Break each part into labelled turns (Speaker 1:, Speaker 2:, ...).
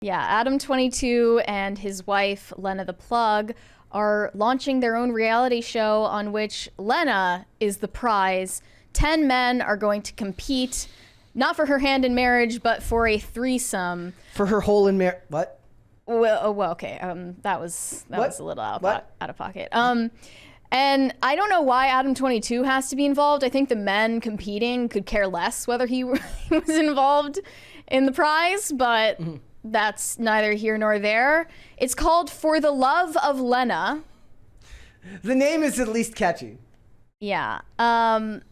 Speaker 1: Yeah, Adam22 and his wife, Lena the Plug, are launching their own reality show on which Lena is the prize. 10 men are going to compete, not for her hand in marriage, but for a threesome.
Speaker 2: For her hole in marriage. What?
Speaker 1: Well, okay. That was a little out of pocket. And I don't know why Adam22 has to be involved. I think the men competing could care less whether he was involved in the prize, but that's neither here nor there. It's called For the Love of Lena.
Speaker 2: The name is at least catchy.
Speaker 1: Yeah. And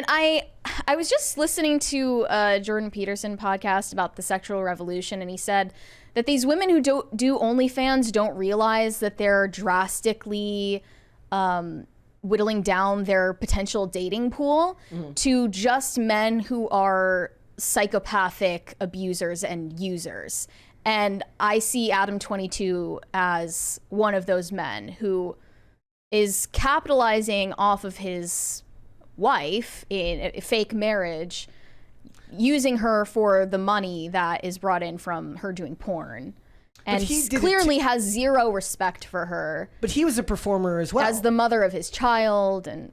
Speaker 1: I was just listening to a Jordan Peterson podcast about the sexual revolution, and he said that these women who do OnlyFans don't realize that they're drastically whittling down their potential dating pool to just men who are psychopathic abusers and users. And I see Adam22 as one of those men who is capitalizing off of his wife in a fake marriage, using her for the money that is brought in from her doing porn. And he clearly has zero respect for her.
Speaker 2: But he was a performer as well.
Speaker 1: As the mother of his child. And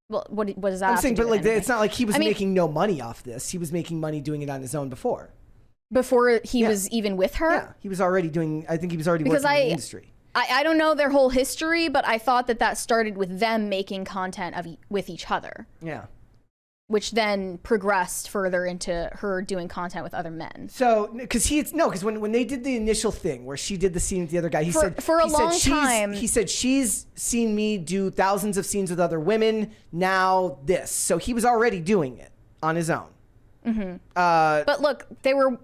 Speaker 1: well, what does that
Speaker 2: I'm
Speaker 1: have
Speaker 2: saying,
Speaker 1: to do
Speaker 2: but
Speaker 1: with
Speaker 2: like,
Speaker 1: anything?
Speaker 2: it's not like he was making no money off this. He was making money doing it on his own before.
Speaker 1: Before he was even with her?
Speaker 2: Yeah, he was already doing, I think he was already working in the industry.
Speaker 1: I don't know their whole history, but I thought that started with them making content with each other.
Speaker 2: Yeah.
Speaker 1: Which then progressed further into her doing content with other men.
Speaker 2: So, because when they did the initial thing where she did the scene with the other guy, he said she's seen me do thousands of scenes with other women. Now this, so he was already doing it on his own.
Speaker 1: But look,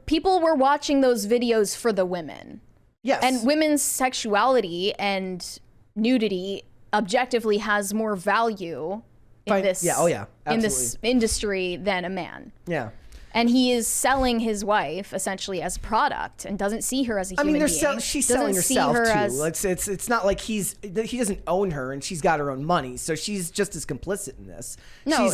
Speaker 1: people were watching those videos for the women.
Speaker 2: Yes,
Speaker 1: and women's sexuality and nudity objectively has more value in this industry than a man.
Speaker 2: Yeah.
Speaker 1: And he is selling his wife essentially as a product and doesn't see her as a human being.
Speaker 2: She's selling herself too. It's not like he doesn't own her and she's got her own money, so she's just as complicit in this.
Speaker 1: No,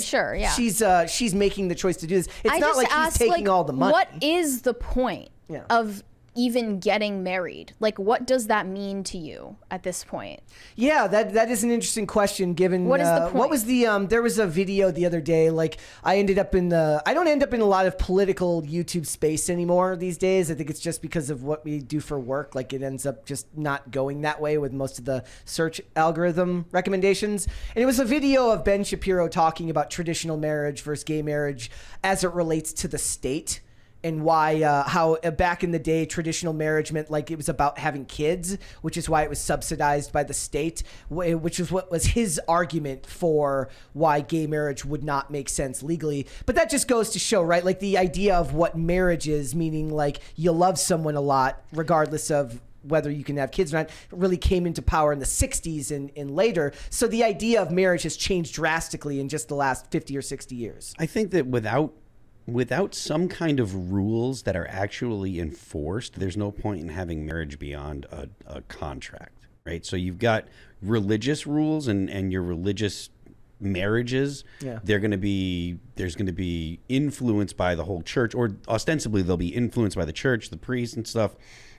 Speaker 2: she's making the choice to do this. It's not like he's taking all the money.
Speaker 1: What is the point of even getting married? Like, what does that mean to you at this point?
Speaker 2: Yeah, that is an interesting question given
Speaker 1: what is the point?
Speaker 2: What was the there was a video the other day, like I don't end up in a lot of political YouTube space anymore these days. I think it's just because of what we do for work. Like it ends up just not going that way with most of the search algorithm recommendations. And it was a video of Ben Shapiro talking about traditional marriage versus gay marriage as it relates to the state. And why, how back in the day, traditional marriage meant like it was about having kids, which is why it was subsidized by the state, which is what was his argument for why gay marriage would not make sense legally. But that just goes to show, right? Like the idea of what marriage is, meaning like you love someone a lot, regardless of whether you can have kids or not, really came into power in the 60s and later. So the idea of marriage has changed drastically in just the last 50 or 60 years.
Speaker 3: I think that without some kind of rules that are actually enforced, there's no point in having marriage beyond a contract, right? So you've got religious rules and your religious marriages, there's going to be influenced by the whole church, or ostensibly they'll be influenced by the church, the priests and stuff.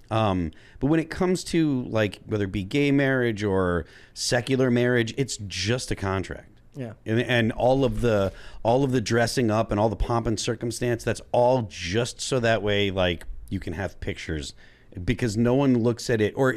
Speaker 3: But when it comes to like whether it be gay marriage or secular marriage, it's just a contract.
Speaker 2: Yeah,
Speaker 3: and all of the dressing up and all the pomp and circumstance, that's all just so that way like you can have pictures, because no one looks at it, or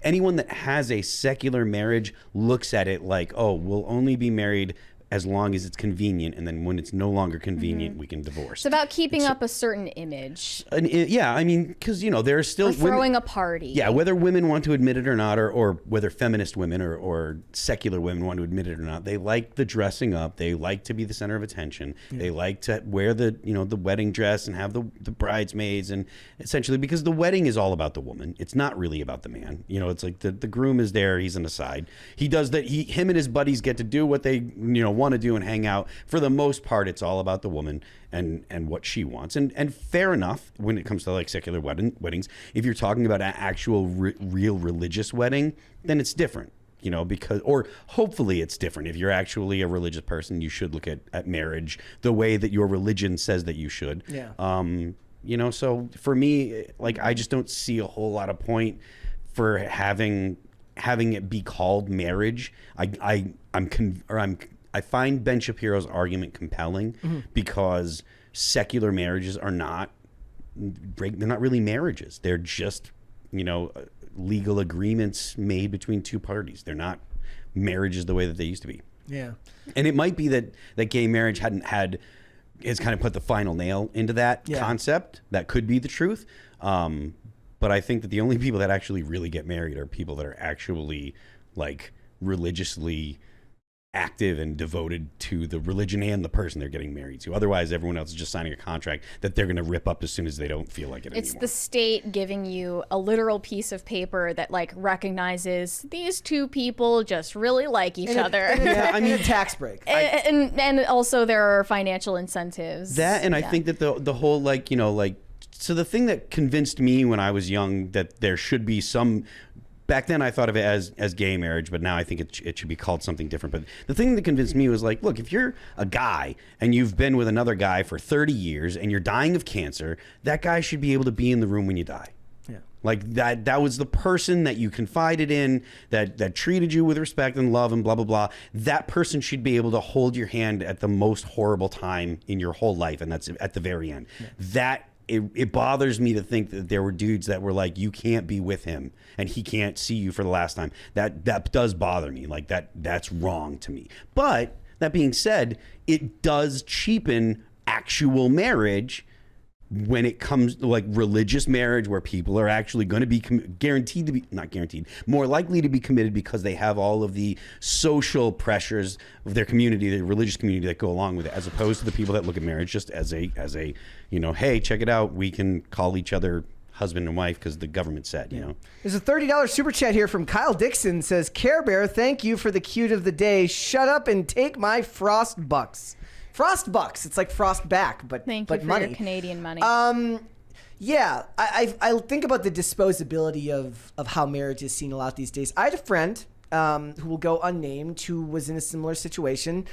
Speaker 3: anyone that has a secular marriage looks at it like, oh, we'll only be married as long as it's convenient, and then when it's no longer convenient, we can divorce.
Speaker 1: It's about keeping up a certain image.
Speaker 3: Yeah, I mean, because there are still
Speaker 1: or throwing a party.
Speaker 3: Yeah, whether women want to admit it or not, or whether feminist women or secular women want to admit it or not, they like the dressing up. They like to be the center of attention. Yeah. They like to wear the the wedding dress and have the bridesmaids, and essentially because the wedding is all about the woman. It's not really about the man. It's like the groom is there. He's an aside. He does that. Him and his buddies get to do what they want to do and hang out. For the most part, it's all about the woman and what she wants, and fair enough when it comes to like secular weddings. If you're talking about an actual real religious wedding, then it's different, because, or hopefully it's different. If you're actually a religious person, you should look at marriage the way that your religion says that you should. You know, so for me, like, I just don't see a whole lot of point for having it be called marriage. I find Ben Shapiro's argument compelling because secular marriages are not, they're not really marriages. They're just, you know, legal agreements made between two parties. They're not marriages the way that they used to be.
Speaker 2: Yeah.
Speaker 3: And it might be that gay marriage has kind of put the final nail into that concept. That could be the truth. But I think that the only people that actually really get married are people that are actually like religiously active and devoted to the religion and the person they're getting married to. Otherwise, everyone else is just signing a contract that they're going to rip up as soon as they don't feel like it
Speaker 1: It's
Speaker 3: anymore.
Speaker 1: the state giving you a literal piece of paper that like recognizes these two people just really like each other.
Speaker 2: I mean, a tax break.
Speaker 1: And also there are financial incentives.
Speaker 3: That, and I think that the whole, like, you know, like, so the thing that convinced me when I was young that there should be some, back then I thought of it as gay marriage, but now I think it should be called something different. But the thing that convinced me was like, look, if you're a guy and you've been with another guy for 30 years and you're dying of cancer, that guy should be able to be in the room when you die. Yeah. Like that was the person that you confided in, that treated you with respect and love and blah, blah, blah. That person should be able to hold your hand at the most horrible time in your whole life, and that's at the very end. Yeah. It bothers me to think that there were dudes that were like, you can't be with him and he can't see you for the last time. That does bother me. Like that's wrong to me. But that being said, it does cheapen actual marriage when it comes to like religious marriage, where people are actually going to be more likely to be committed because they have all of the social pressures of their community, the religious community that go along with it, as opposed to the people that look at marriage just as a, you know, hey, check it out, we can call each other husband and wife because the government said, you know.
Speaker 2: There's a $30 super chat here from Kyle Dixon. Says, Care Bear, thank you for the cute of the day. Shut up and take my Frost Bucks. Frost Bucks. It's like Frost back, but
Speaker 1: Thank you for
Speaker 2: money.
Speaker 1: your Canadian money.
Speaker 2: Yeah, I think about the disposability of how marriage is seen a lot these days. I had a friend who will go unnamed who was in a similar situation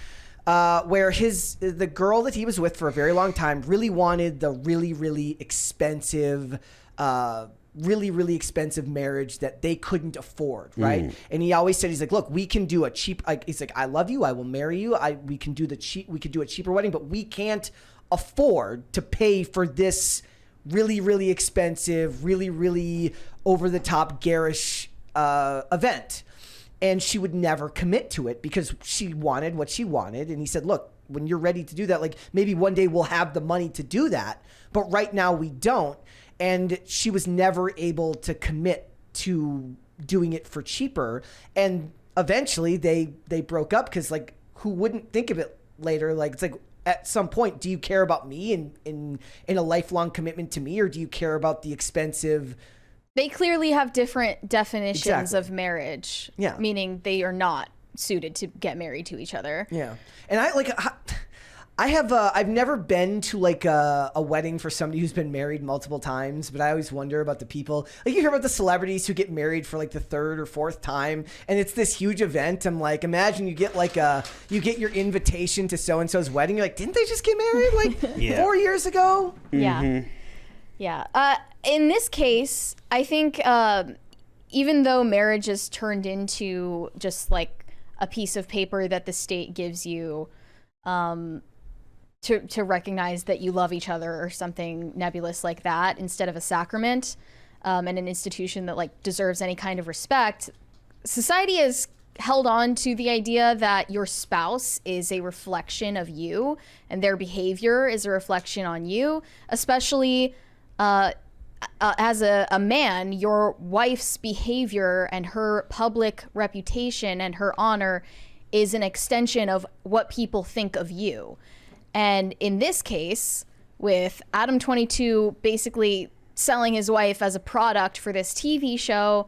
Speaker 2: where the girl that he was with for a very long time really wanted the really expensive really expensive marriage that they couldn't afford, right? And he always said, he's like, look, we can do a cheap, like, he's like, I love you, I will marry you, we can do a cheaper wedding, but we can't afford to pay for this really expensive, really over the top garish event. And she would never commit to it because she wanted what she wanted. And he said, look, when you're ready to do that, like, maybe one day we'll have the money to do that, but right now we don't. And she was never able to commit to doing it for cheaper. And eventually they broke up because, like, who wouldn't think of it later? Like, it's like, at some point, do you care about me in a lifelong commitment to me, or do you care about the expensive?
Speaker 1: They clearly have different definitions of marriage.
Speaker 2: Yeah.
Speaker 1: Meaning they are not suited to get married to each other.
Speaker 2: Yeah. And I've never been to like a wedding for somebody who's been married multiple times, but I always wonder about the people, like, you hear about the celebrities who get married for like the third or fourth time, and it's this huge event. I'm like, imagine you get your invitation to so-and-so's wedding. You're like, didn't they just get married like 4 years ago?
Speaker 1: Yeah. Yeah. In this case, I think even though marriage is turned into just like a piece of paper that the state gives you, to recognize that you love each other or something nebulous like that, instead of a sacrament, and an institution that like deserves any kind of respect, society has held on to the idea that your spouse is a reflection of you and their behavior is a reflection on you, especially as a man. Your wife's behavior and her public reputation and her honor is an extension of what people think of you. And in this case, with Adam22 basically selling his wife as a product for this TV show,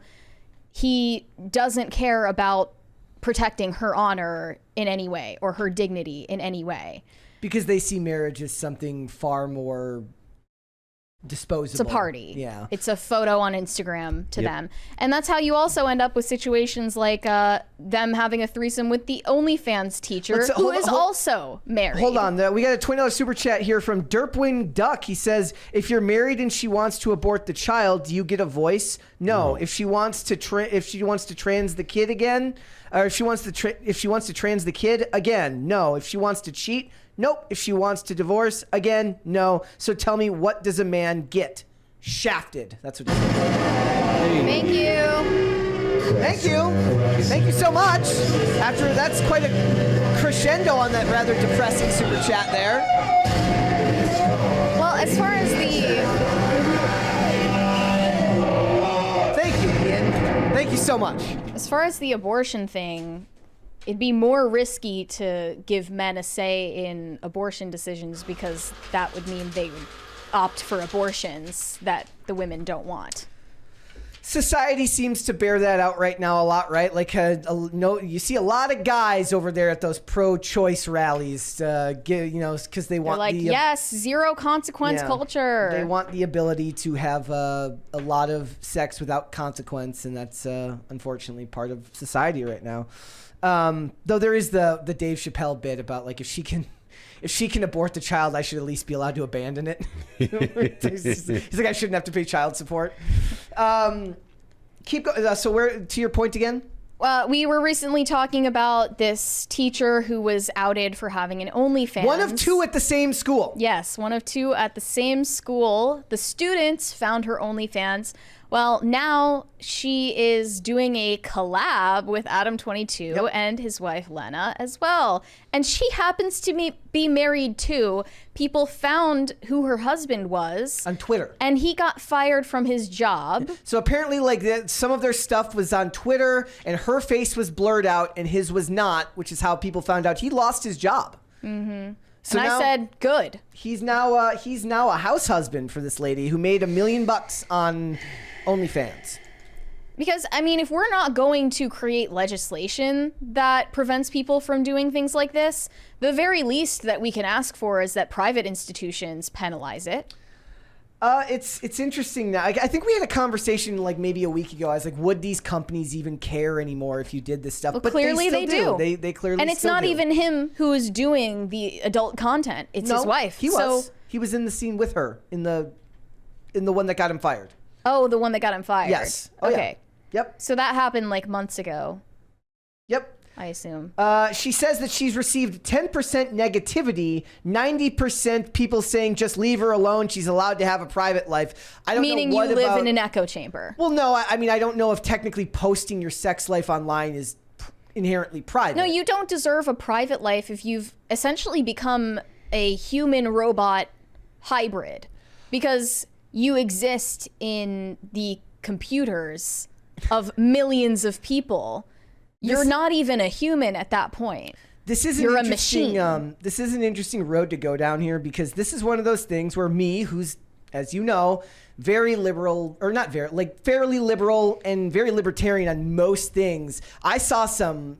Speaker 1: he doesn't care about protecting her honor in any way or her dignity in any way.
Speaker 2: Because they see marriage as something far more disposable.
Speaker 1: It's a party.
Speaker 2: Yeah.
Speaker 1: It's a photo on Instagram to them. And that's how you also end up with situations like them having a threesome with the OnlyFans teacher who is also married.
Speaker 2: Hold on. We got a $20 super chat here from Derpwing Duck. He says, if you're married and she wants to abort the child, do you get a voice? No. If she wants to trans the kid again, or if she wants to trans the kid again, no. If she wants to cheat, nope. If she wants to divorce, again, no. So tell me, what does a man get? Shafted. That's what he said.
Speaker 1: Thank you.
Speaker 2: Thank you. Thank you so much. That's quite a crescendo on that rather depressing super chat there.
Speaker 1: Well, as far as
Speaker 2: Thank you, Ian. Thank you so much.
Speaker 1: As far as the abortion thing, it'd be more risky to give men a say in abortion decisions because that would mean they would opt for abortions that the women don't want.
Speaker 2: Society seems to bear that out right now a lot, right? Like, you see a lot of guys over there at those pro-choice rallies, because they want
Speaker 1: yes, zero consequence culture.
Speaker 2: They want the ability to have a lot of sex without consequence, and that's unfortunately part of society right now. Though there is the Dave Chappelle bit about like if she can abort the child, I should at least be allowed to abandon it. He's like, I shouldn't have to pay child support. Keep going. So where to your point again?
Speaker 1: We were recently talking about this teacher who was outed for having an OnlyFans.
Speaker 2: One of two at the same school.
Speaker 1: Yes, one of two at the same school. The students found her OnlyFans. Well, now she is doing a collab with Adam22 and his wife Lena as well. And she happens to be married too. People found who her husband was
Speaker 2: on Twitter.
Speaker 1: And he got fired from his job.
Speaker 2: So apparently some of their stuff was on Twitter and her face was blurred out and his was not, which is how people found out he lost his job. Mm-hmm. So
Speaker 1: and I said, good.
Speaker 2: He's now a house husband for this lady who made $1 million on OnlyFans.
Speaker 1: Because, I mean, if we're not going to create legislation that prevents people from doing things like this, the very least that we can ask for is that private institutions penalize it.
Speaker 2: It's interesting now. I think we had a conversation like maybe a week ago. I was like, would these companies even care anymore if you did this stuff?
Speaker 1: Well,
Speaker 2: but
Speaker 1: clearly
Speaker 2: they do. They clearly still do.
Speaker 1: And it's not even him who is doing the adult content. It's his wife.
Speaker 2: He was in the scene with her in the one that got him fired.
Speaker 1: Oh, the one that got him fired.
Speaker 2: Yes.
Speaker 1: Okay.
Speaker 2: Yeah. Yep.
Speaker 1: So that happened like months ago.
Speaker 2: Yep.
Speaker 1: I assume.
Speaker 2: She says that she's received 10% negativity, 90% people saying just leave her alone. She's allowed to have a private life. I don't
Speaker 1: Meaning
Speaker 2: know what
Speaker 1: you live
Speaker 2: about,
Speaker 1: in an echo chamber.
Speaker 2: Well, no. I mean, I don't know if technically posting your sex life online is inherently private.
Speaker 1: No, you don't deserve a private life if you've essentially become a human-robot hybrid. Because you exist in the computers of millions of people. You're not even a human at that point.
Speaker 2: You're a machine. This is an interesting road to go down here because this is one of those things where me, who's, as you know, very liberal, or not very, like fairly liberal and very libertarian on most things. I saw some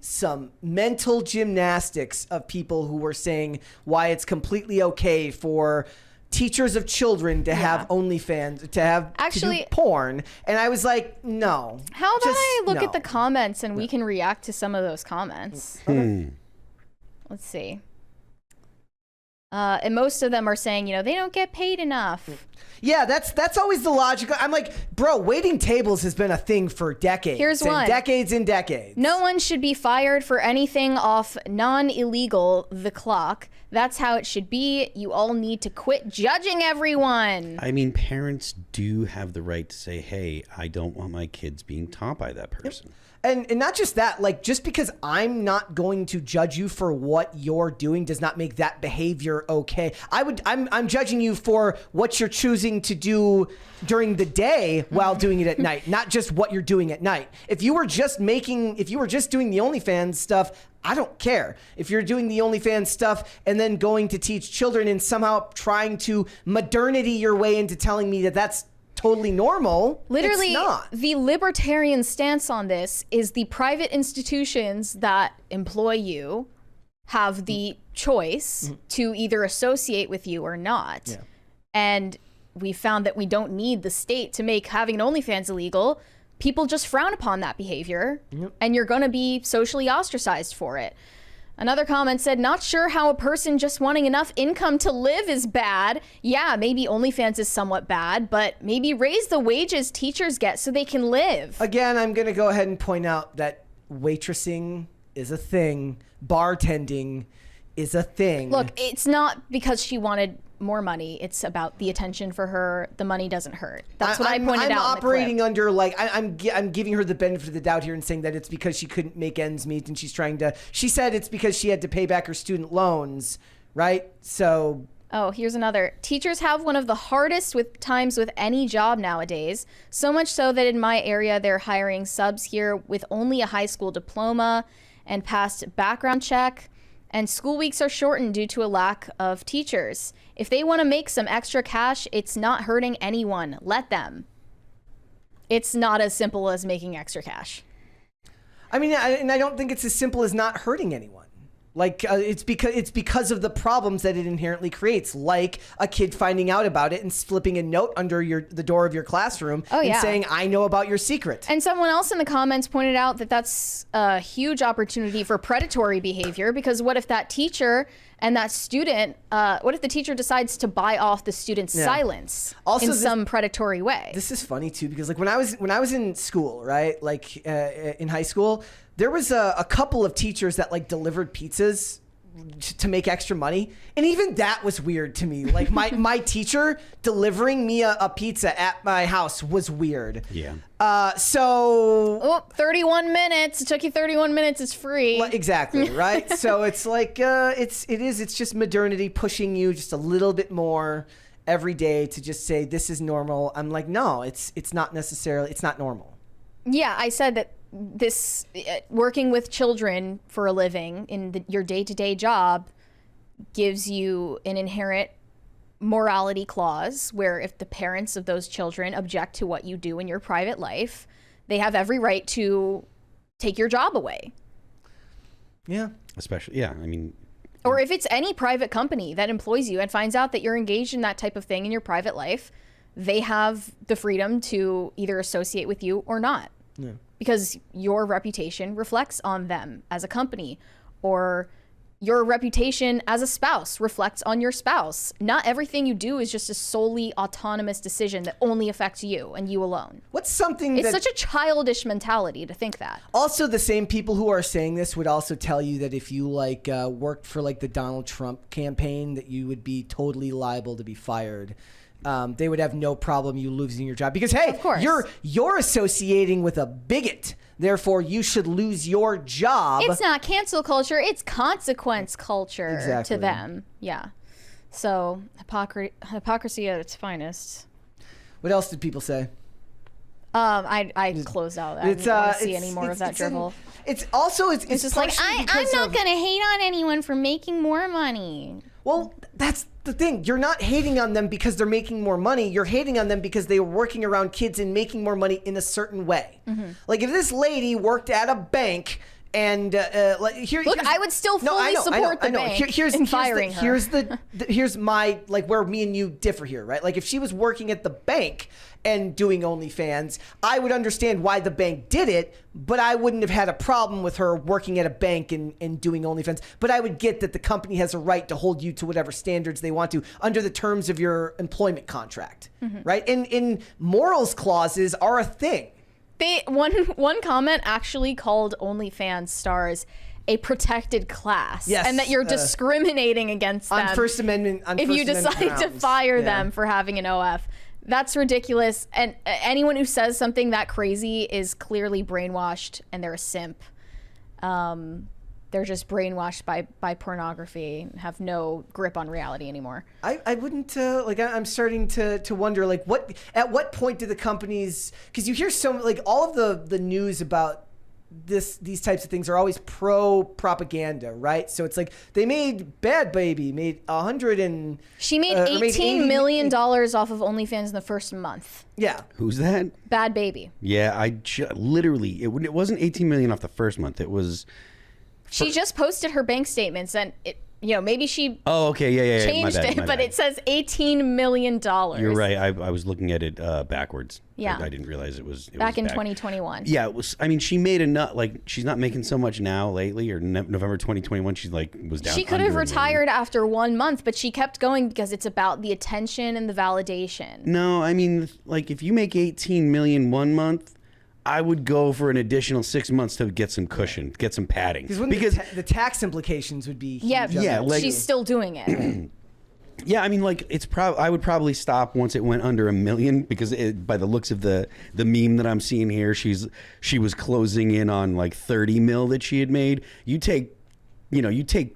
Speaker 2: mental gymnastics of people who were saying why it's completely okay for teachers of children to have OnlyFans, to do porn. And I was like, no.
Speaker 1: How about I look at the comments and we can react to some of those comments? Let's see. And most of them are saying, they don't get paid enough.
Speaker 2: Yeah, that's always the logical. I'm like, bro, waiting tables has been a thing for decades.
Speaker 1: Here's one.
Speaker 2: Decades and decades.
Speaker 1: No one should be fired for anything off non-illegal the clock. That's how it should be. You all need to quit judging everyone.
Speaker 3: I mean, parents do have the right to say, hey, I don't want my kids being taught by that person. Yep.
Speaker 2: And not just that, like, just because I'm not going to judge you for what you're doing does not make that behavior okay. I'm judging you for what you're choosing to do during the day while doing it at night, not just what you're doing at night. If you were just doing the OnlyFans stuff, I don't care. If you're doing the OnlyFans stuff and then going to teach children and somehow trying to modernity your way into telling me that that's totally normal.
Speaker 1: Literally,
Speaker 2: it's not.
Speaker 1: The libertarian stance on this is the private institutions that employ you have the choice to either associate with you or not. Yeah. And we found that we don't need the state to make having an OnlyFans illegal. People just frown upon that behavior, and you're going to be socially ostracized for it. Another comment said, not sure how a person just wanting enough income to live is bad. Yeah, maybe OnlyFans is somewhat bad, but maybe raise the wages teachers get so they can live.
Speaker 2: Again, I'm going to go ahead and point out that waitressing is a thing. Bartending is a thing.
Speaker 1: Look, it's not because she wanted more money. It's about the attention for her. The money doesn't hurt. That's what I pointed out.
Speaker 2: I'm operating under like I'm giving her the benefit of the doubt here and saying that it's because she couldn't make ends meet and she's trying to. She said it's because she had to pay back her student loans, right? So.
Speaker 1: Oh, here's another. Teachers have one of the hardest times with any job nowadays. So much so that in my area, they're hiring subs here with only a high school diploma and passed background check. And school weeks are shortened due to a lack of teachers. If they want to make some extra cash, it's not hurting anyone. Let them. It's not as simple as making extra cash.
Speaker 2: I mean, and I don't think it's as simple as not hurting anyone. Like it's because of the problems that it inherently creates, like a kid finding out about it and slipping a note under the door of your classroom and saying, "I know about your secret."
Speaker 1: And someone else in the comments pointed out that that's a huge opportunity for predatory behavior, because what if that teacher and that student, what if the teacher decides to buy off the student's silence also in some predatory way?
Speaker 2: This is funny too, because like when I was in school, right, like in high school, there was a couple of teachers that like delivered pizzas to make extra money, and even that was weird to me. Like my teacher delivering me a pizza at my house was weird.
Speaker 3: Yeah.
Speaker 1: 31 minutes. It took you 31 minutes. It's free.
Speaker 2: Exactly, right? So it's like it's just modernity pushing you just a little bit more every day to just say this is normal. I'm like, no, it's not necessarily. It's not normal.
Speaker 1: Yeah, I said that. This working with children for a living in your day-to-day job gives you an inherent morality clause where if the parents of those children object to what you do in your private life, they have every right to take your job away.
Speaker 2: Yeah.
Speaker 3: Especially, I mean.
Speaker 1: Or if it's any private company that employs you and finds out that you're engaged in that type of thing in your private life, they have the freedom to either associate with you or not. Yeah. Because your reputation reflects on them as a company, or your reputation as a spouse reflects on your spouse. Not everything you do is just a solely autonomous decision that only affects you and you alone.
Speaker 2: What's something
Speaker 1: It's such a childish mentality to think that.
Speaker 2: Also, the same people who are saying this would also tell you that if you like worked for like the Donald Trump campaign, that you would be totally liable to be fired. They would have no problem you losing your job because, hey, you're associating with a bigot. Therefore, you should lose your job.
Speaker 1: It's not cancel culture. It's consequence culture to them. Yeah. So hypocrisy at its finest.
Speaker 2: What else did people say?
Speaker 1: I closed out. I didn't want to see any more of that drivel.
Speaker 2: It's just like,
Speaker 1: I'm not going to hate on anyone for making more money.
Speaker 2: Well, that's the thing. You're not hating on them because they're making more money. You're hating on them because they were working around kids and making more money in a certain way. Mm-hmm. Like if this lady worked at a bank and I would still fully support the bank in firing her. Here's my like where me and you differ here, right? Like if she was working at the bank and doing OnlyFans, I would understand why the bank did it, but I wouldn't have had a problem with her working at a bank and doing OnlyFans. But I would get that the company has a right to hold you to whatever standards they want to under the terms of your employment contract, right? And morals clauses are a thing.
Speaker 1: One comment actually called OnlyFans stars a protected class, and that you're discriminating against them
Speaker 2: on First Amendment.
Speaker 1: If you decide to fire them for having an OF, that's ridiculous. And anyone who says something that crazy is clearly brainwashed, and they're a simp. They're just brainwashed by pornography and have no grip on reality anymore.
Speaker 2: I wouldn't I'm starting to wonder like at what point do the companies, because you hear all of the news about these types of things are always pro propaganda, right? So it's like they made Bad Baby made
Speaker 1: she made $18 million off of OnlyFans in the first month.
Speaker 2: Yeah.
Speaker 3: Who's that?
Speaker 1: Bad Baby.
Speaker 3: Yeah, literally it wasn't 18 million off the first month. It was.
Speaker 1: She just posted her bank statements, and maybe she
Speaker 3: Oh, okay, yeah.
Speaker 1: changed
Speaker 3: My
Speaker 1: it,
Speaker 3: bad.
Speaker 1: but it says $18 million.
Speaker 3: You're right. I was looking at it backwards.
Speaker 1: Yeah.
Speaker 3: I didn't realize it was
Speaker 1: Back in 2021.
Speaker 3: Yeah, it was. I mean, she made enough. Like, she's not making so much now lately, or November 2021. She's like was down.
Speaker 1: She could have
Speaker 3: under $1 million.
Speaker 1: retired after 1 month, but she kept going because it's about the attention and the validation.
Speaker 3: No, I mean, like if you make 18 million 1 month, I would go for an additional 6 months to get some cushion, get some padding.
Speaker 2: Because the tax implications would be huge.
Speaker 1: Yeah,
Speaker 3: like-
Speaker 1: she's still doing it.
Speaker 3: Yeah, I mean, like I would probably stop once it went under $1 million because by the looks of the meme that I'm seeing here, she was closing in on like 30 mil that she had made. You take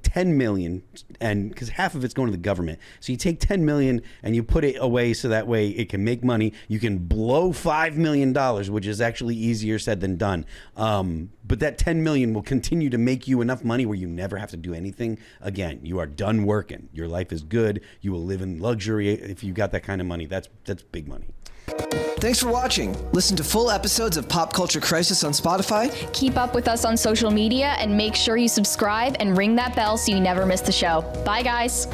Speaker 3: 10 million, and because half of it's going to the government, so you take 10 million and you put it away so that way it can make money. You can blow $5 million, which is actually easier said than done. But that 10 million will continue to make you enough money where you never have to do anything again. You are done working. Your life is good. You will live in luxury if you got that kind of money. That's big money.
Speaker 2: Thanks for watching. Listen to full episodes of Pop Culture Crisis on Spotify.
Speaker 1: Keep up with us on social media and make sure you subscribe and ring that bell so you never miss the show. Bye, guys.